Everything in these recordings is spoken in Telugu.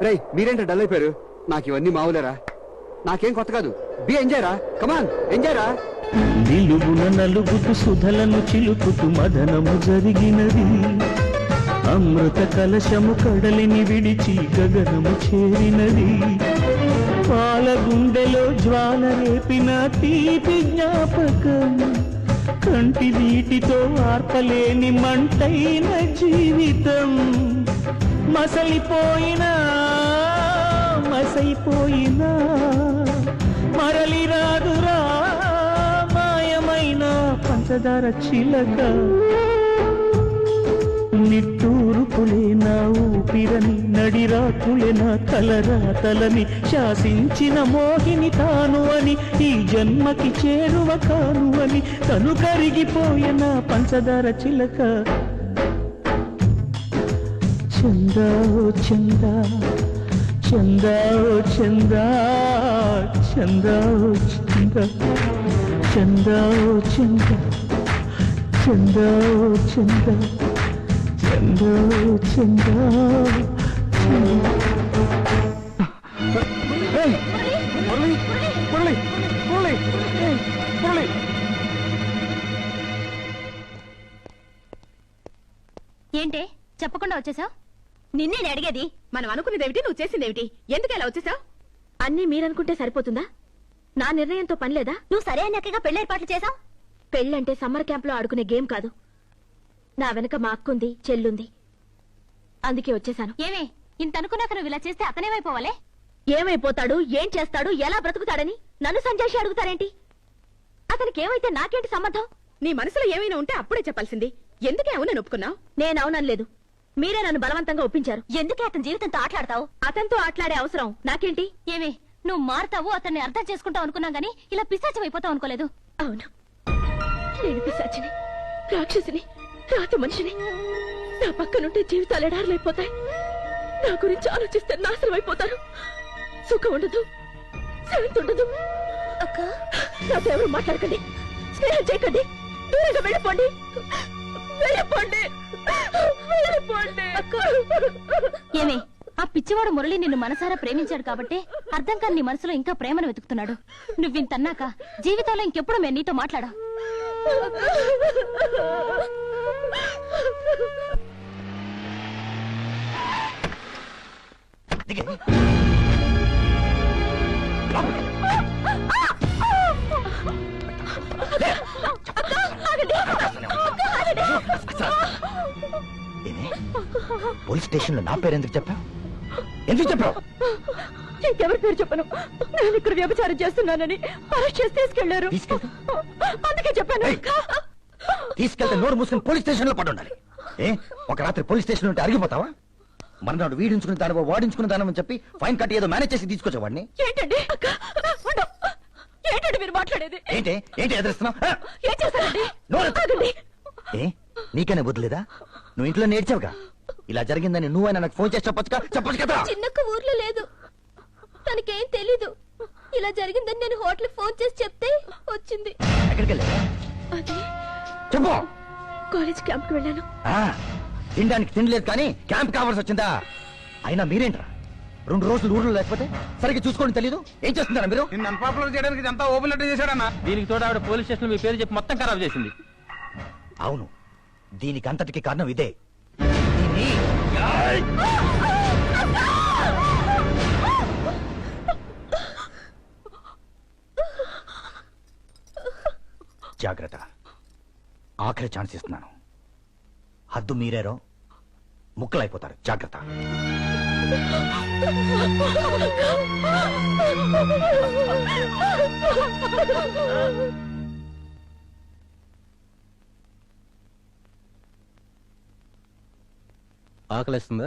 రేయ్ మీరేంట డల్ అయిపోయారు? నాకు ఇవన్నీ మావులేరా, నాకేం కొత్త కాదు. బి ఎంజాయ్ రా, కమాన్ ఎంజాయ్ రా. నిలువున నలుగుతు సుధలను చిలుకుతూ మదనము జరిగినది. అమృత కలశము కడలిని విడిచి గగనము చేరినది. పాల గుండెలో జ్వాల రేపిన తీపి జ్ఞాపకం, కంటి నీటితో ఆర్పలేని మంటైన జీవితం. మసలిపోయినా మసైపోయినా మరలి రాదురా మాయమైన పంచదార చిలక. నిట్టూరుపులే నా ఊపిరని, నడిరాత్రులే నా తలరాతలని శాసించిన మోహిని తాను అని, ఈ జన్మకి చేరువ కాను అని తను కరిగిపోయిన పంచదార చిలక. చందా ఓ చందా, చందా ఓ చందా, చందా ఓ చందా, చందా ఓ చందా, చందా ఓ చందా, చందా ఓ చందా. ఏంటే చెప్పకుండా వచ్చేసావు? నిన్నే అడిగేది. మనం అనుకున్నదేమిటి, నువ్వు చేసిందేమిటి, ఎందుకు ఇలా వచ్చేసావు? అన్నీ మీరనుకుంటే సరిపోతుందా? నా నిర్ణయంతో పనిలేదా? నువ్వు సరే అన్నట్టుగా పెళ్లి ఏర్పాట్లు చేసావు. పెళ్ళంటే సమ్మర్ క్యాంప్ లో ఆడుకునే గేమ్ కాదు. నా వెనక మా అక్కుంది, చెల్లుంది, అందుకే వచ్చేసాను. ఏమే ఇంత అనుకున్నాక నువ్వు ఇలా చేస్తే అతనేమైపోవాలే? ఏమైపోతాడు, ఏం చేస్తాడు, ఎలా బ్రతుకుతాడని నన్ను సంజాషి అడుగుతారేంటి? అతనికి ఏమైతే నాకేంటి సంబంధం? నీ మనసులో ఏమైనా ఉంటే అప్పుడే చెప్పాల్సింది. ఎందుకే అవునని ఒప్పుకున్నావు? నేను అవునలేదు, మీరే నన్ను బలవంతంగా ఒప్పించారు. ఎందుకే అతని జీవితంతో ఆటలాడతావు? అతనితో ఆటలాడే అవసరం నాకేంటి? ఏమే నువ్వు మారుతావు, అతన్ని అర్థం చేసుకుంటావు అనుకున్నా గానీ ఇలా పిశాచం అయిపోతావు అనుకోలేదు. అవును, నేను పిశాచిని, రాక్షసిని, రాతి మనిషిని. నా పక్కనుంటే జీవితాలు ఎడారులైపోతాయి. నా గురించి ఆలోచిస్తే నాశనం అయిపోతారు. సుఖం ఉండదు, శాంతి ఉండదు. అక్క నాతో ఎవరు మాట్లాడకండి, స్నేహం చేయకండి, దూరంగా వెళ్ళిపోండి, వెళ్ళిపోండి, వెళ్ళిపోండి. ఏమే ఆ పిచ్చివాడు మురళి నిన్ను మనసారా ప్రేమించాడు కాబట్టి అర్థం కాని నీ మనసులో ఇంకా ప్రేమను వెతుకుతున్నాడు. నువ్వింతన్నాక జీవితంలో ఇంకెప్పుడు మేము నీతో మాట్లాడా. పోలీస్ స్టేషన్ లో నా పేరు ఎందుకు చెప్పావు? ఎందుకు చెప్పావు? ఇంకెవరి పేరు చెప్పను. నేను ఇక్కడ వ్యభిచారం చేస్తున్నానని అరెస్ట్ చేసి తీసుకెళ్లారు. అందుకే చెప్పాను. తీసుకెళ్తే నోరు మూసుకుని పోలీస్ స్టేషన్ లో పడి ఉండాలి. ఒక రాత్రి పోలీస్ స్టేషన్ ఉంటే అరిగిపోతావా? మర్నాడు వీడించుకుని దానివో వాడించుకుని దానని చెప్పి ఫైన్ కట్టి ఏదో మేనేజ్ చేసి తీసుకొచ్చేవాడిని. ఏంటండి ఏంటండి మీరు మాట్లాడేది? ఏంటి ఏంటి ఎదురుస్తున్నావు? ఏం చేశారండి? నీకనే బుద్ధులేదా? నువ్వు ఇంట్లో నేర్చావుగా. ఇలా జరిగిందని నువ్వైనా నాకు ఫోన్ చేసి చెప్పొచ్చు కదా. చిన్నక్క ఊర్లో లేదు, తనకేం తెలీదు. ఇలా జరిగిందని నేను హోటల్ ఫోన్ చేసి చెప్తే వచ్చింది. ఎక్కడికి వెళ్ళా? అది చెప్పు. కాలేజ్ క్యాంప్ కి వెళ్ళాను. తినడానికి తినలేదు కానీ క్యాంప్ కావాల్సి వచ్చిందా? అయినా మీరేంట్రా 2 రోజులు ఊర్లో లేకపోతే సరిగ్గా చూసుకోండి తెలీదు. ఏం చేస్తున్నారా మీరు? అన్పాపులర్ చేయడానికి ఇదంతా ఓపెన్ లెటర్ చేశాడన్నా. దీనికి తోడు ఆవిడ పోలీస్ స్టేషన్ మీ పేరు చెప్పి మొత్తం ఖరాబ్ చేసింది. అవును, దీనికి అంతటికి కారణం ఇదే. జాగ్రత్త, ఆఖరి ఛాన్స్ ఇస్తున్నాను. హద్దు మీరేరో ముక్కలైపోతారు. జాగ్రత్త. ఆకలిస్తుందా?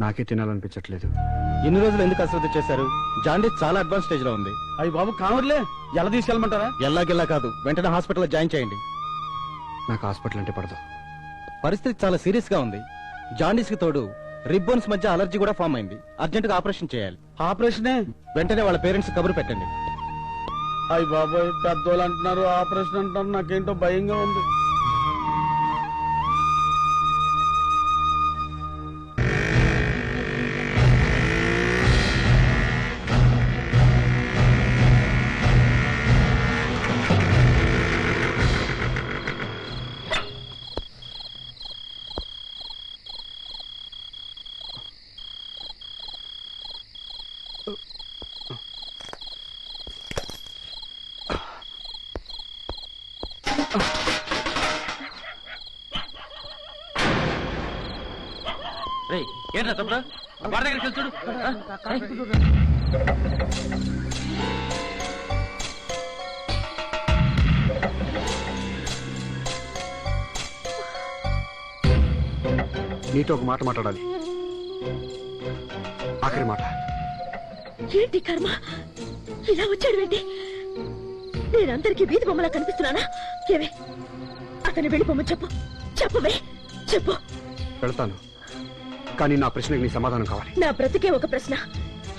నాకే తినాలనిపించట్లేదు. ఎన్ని రోజులు ఎందుకు అశ్రద్ధ చేశారు? జాండీస్ చాలా అడ్వాన్స్ స్టేజ్ లో ఉంది. అయ్యి బాబు కావర్లే, ఎలా తీసుకెళ్ళమంటారా? ఎల్లాగిల్లా కాదు, వెంటనే హాస్పిటల్లో జాయిన్ చేయండి. నాకు హాస్పిటల్ అంటే పడదు. పరిస్థితి చాలా సీరియస్ గా ఉంది. జాండీస్ కి తోడు రిబ్బన్స్ మధ్య అలర్జీ కూడా ఫామ్ అయింది. అర్జెంట్ గా ఆపరేషన్ చేయాలి. ఆపరేషనే? వెంటనే వాళ్ళ పేరెంట్స్ కబురు పెట్టండి. అయ్యి బాబోయ్, పెద్దోళ్ళు అంటున్నారు, ఆపరేషన్ అంటున్నారు, నాకేంటో భయంగా ఉంది. ఏంట్రా తప్పుడు బాడ దగ్గరికి చూడు. నీతో ఒక మాట మాట్లాడాలి, ఆఖరి మాట. ఏంటి కర్మ, ఇలా వచ్చాడు ఏంటి? నేనందరికీ వీధి బొమ్మలా కనిపిస్తున్నానా? ఏవే అతన్ని వెళ్ళిపోమని చెప్పు. చెప్పవే, చెప్పు. వెళ్తాను, కానీ నా ప్రశ్నకి నీ సమాధానం కావాలి. నా బ్రతికే ఒక ప్రశ్న,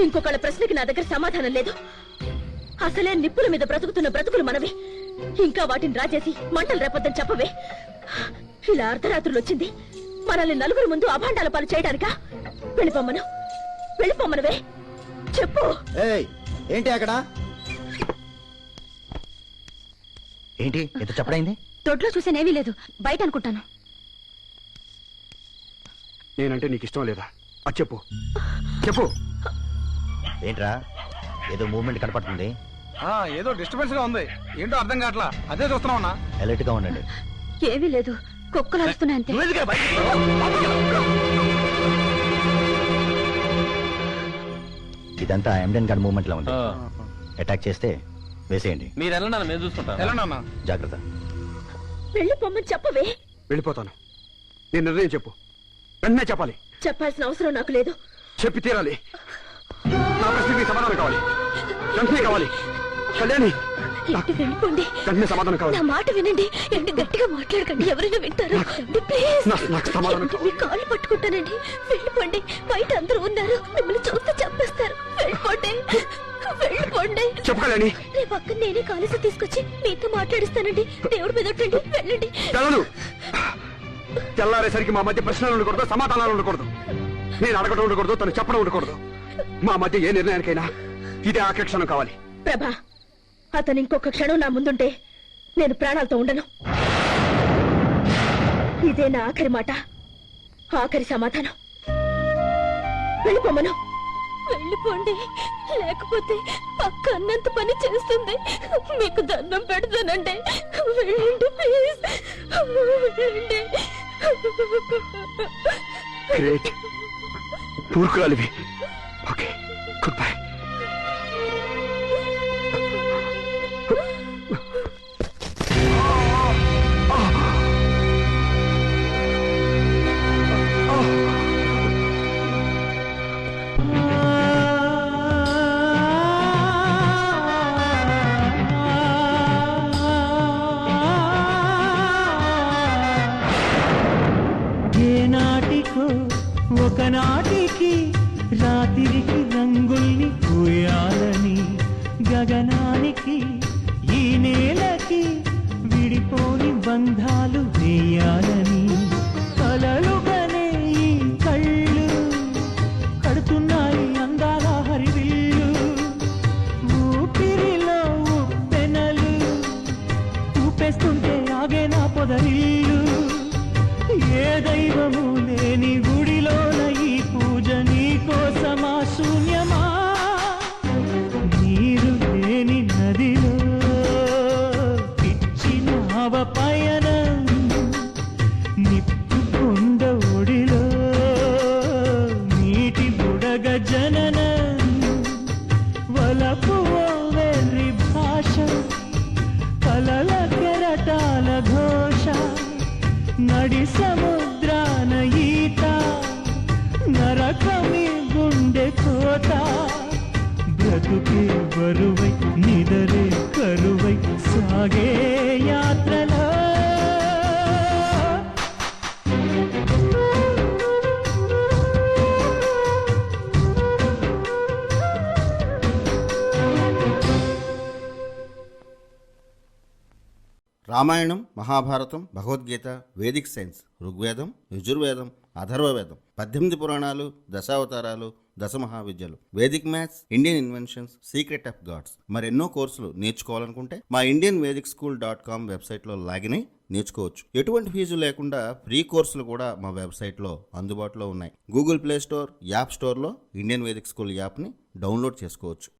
ఇంకొకళ్ళ ప్రశ్నకి నా దగ్గర సమాధానం లేదు. అసలే నిప్పుల మీద బ్రతుకుతున్న బ్రతుకులు మనవి, ఇంకా వాటిని రాజేసి మంటలు రేపొద్దని చెప్పవే. ఇలా అర్ధరాత్రులు వచ్చింది మనల్ని నలుగురు ముందు అభాండాల పాలు చేయడానికా? వెళ్ళిపోమ్మను, వెళ్ళిపోమ్మనవే, చెప్పు. ఏంటి అక్కడ ఏంటి ఎంత చెప్పడైంది? దొడ్లో చూసేనేమీ లేదు, బయట అనుకుంటాను. నేనంటే నీకు ఇష్టం లేదా? అది చెప్పు, చెప్పు. ఏంట్రా ఏదో మూవ్మెంట్ కనపడుతుంది. ఏదో డిస్టర్బెన్స్ గా ఉంది, ఏంటో అర్థం కావట్లా. అదే చూస్తున్నావు అన్నా. అలర్ట్ గా ఉండండి. ఏమీ లేదు, కుక్కలు అరుస్తున్నాయి అంతే. ఇదంతా ఎండెన్ గార్డ్ మూవ్మెంట్ లో ఉంది. అటాక్ చేస్తే వేసేయండి. మీరు వెళ్ళండి, మేము చూసుకుంటాం. వెళ్ళండి. జాగ్రత్త. వెళ్ళిపోమ్మని చెప్పవే. వెళ్ళిపోతాను. నీ నిర్ణయం చెప్పు, వెంటనే చెప్పాలి. చెప్పాల్సిన అవసరం నాకు లేదు. చెప్పి తీరాలి. నా ప్రశ్నకి సమాధానం కావాలి, వెంటనే కావాలి. కళ్యాణి, ఏంటి వెళ్ళిపోండి, వెంటనే సమాధానం కావాలి. నా మాట వినండి. ఏంటి గట్టిగా మాట్లాడకండి, ఎవరైనా వింటారు. ప్లీజ్, నాకు సమాధానం కావాలి. మీ కాళ్ళు పట్టుకుంటానండి. వెళ్ళిపోండి, బయట అందరూ ఉన్నారు, మిమ్మల్ని చూస్తే చంపేస్తారు. వెళ్ళిపోండి, వెళ్ళిపోండి. చెప్పు కళ్యాణి. రేపు పక్కన నేనే కాలేజీ తీసుకొచ్చి మీతో మాట్లాడిస్తానండి. దేవుడి మీద ఒట్టండి, వెళ్ళండి. తెలదు, తెల్లారేసరికి మా మధ్య ప్రశ్నలు ఉండకూడదు, సమాధానాలు ఉండకూడదు. నేను అడగడం ఉండకూడదు, తను చెప్పడం ఉండకూడదు. మా మధ్య ఏ నిర్ణయానికైనా ఇదే ఆఖరి క్షణం కావాలి. ప్రభా, అతను ఇంకొక క్షణం నా ముందుంటే నేను ప్రాణాలతో ఉండను. ఇదే నా ఆఖరి మాట, ఆఖరి సమాధానం. వెళ్ళిపోమను. వెళ్ళిపోండి, లేకపోతే అక్క అన్నంత పని చేస్తుంది. మీకు దండం పెడతానండి. వెళ్ళండి ప్లీజ్, వెళ్ళండి. గ్రేట్, మూర్ఖురాలివి. Okay, goodbye. ఏనాటికో ఒకనాటికి రాత్రికి రంగుల్ని పూయాలని, గగనానికి ఈ నేలకి విడిపోని బంధాలు వేయాలని, కలలుగానే ఈ కళ్ళు కడుతున్నాయి అందాల హరివిల్లు. ఊపిరిలో ఉప్పెనలు ఊపేస్తుంటే ఆగే నా పొదరిల్లు. ఏ దైవము లేని గుడిలోన ఈ పూజ నీకోసమా శూన్యమా? నీరు లేని నదిలో పిచ్చినావ పయనం, నిప్పు కొండ ఒడిలో నీటి బుడగ జననం. వలపు వెర్రి భాష, కలల కెరటాల ఘోష, నడి సముద్రాన ఈత, నరకమి గుండె కోత. బ్రతుకే బరువై నిదరే కరువై సాగే యాత్రలో. రామాయణం, మహాభారతం, భగవద్గీత, వేదిక్ సైన్స్, ఋగ్వేదం, యజుర్వేదం, అథర్వవేదం, 18 పురాణాలు, దశావతారాలు, దశమహావిద్యలు, Vedic maths, Indian inventions, secret of gods, మరెన్నో కోర్సులు నేర్చుకోవాలనుకుంటే మా indianvedicSchool.com వెబ్సైట్లో లాగిన్ అయి నేర్చుకోవచ్చు. ఎటువంటి ఫీజు లేకుండా ఫ్రీ కోర్సులు కూడా మా వెబ్సైట్లో అందుబాటులో ఉన్నాయి. గూగుల్ ప్లే స్టోర్, యాప్ స్టోర్లో ఇండియన్ వేదిక్ స్కూల్ యాప్ని డౌన్లోడ్ చేసుకోవచ్చు.